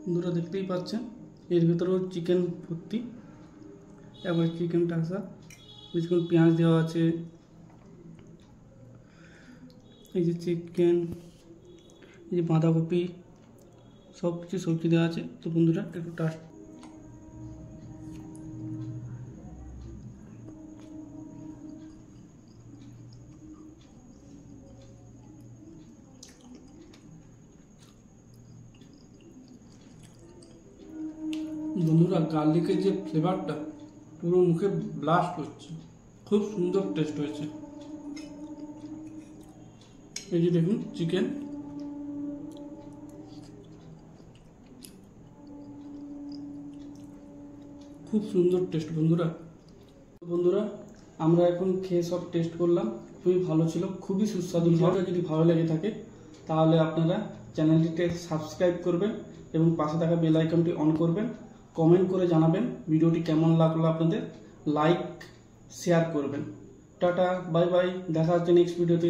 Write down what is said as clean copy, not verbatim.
বন্ধুরা দেখতেই পাচ্ছেন এর ভিতরেও চিকেন ভর্তি। এবার চিকেনটা আসা কিছুক্ষণ পেঁয়াজ দেওয়া আছে, এই যে চিকেন, এই যে বাঁধাকপি, সব কিছু সবজি দেওয়া আছে। তো বন্ধুরা একটু টাস্ট বন্ধুরা গার্লিকের যে ফ্লেভারটা পুরো মুখে ব্লাস্ট হচ্ছে, খুব সুন্দর টেস্ট হয়েছে। এই যে দেখুন চিকেন, খুব সুন্দর টেস্ট বন্ধুরা। বন্ধুরা আমরা এখন খেয়ে সব টেস্ট করলাম, খুবই ভালো ছিল, খুবই সুস্বাদু। ভিডিওটা যদি ভালো লেগে থাকে তাহলে আপনারা চ্যানেলটিকে সাবস্ক্রাইব করবেন এবং পাশে থাকা বেল আইকনটি অন করবেন। কমেন্ট করে জানাবেন ভিডিওটি কেমন লাগলো আপনাদের, লাইক শেয়ার করবেন। টাটা, বাই বাই, দেখা হচ্ছে নেক্সট ভিডিওতে।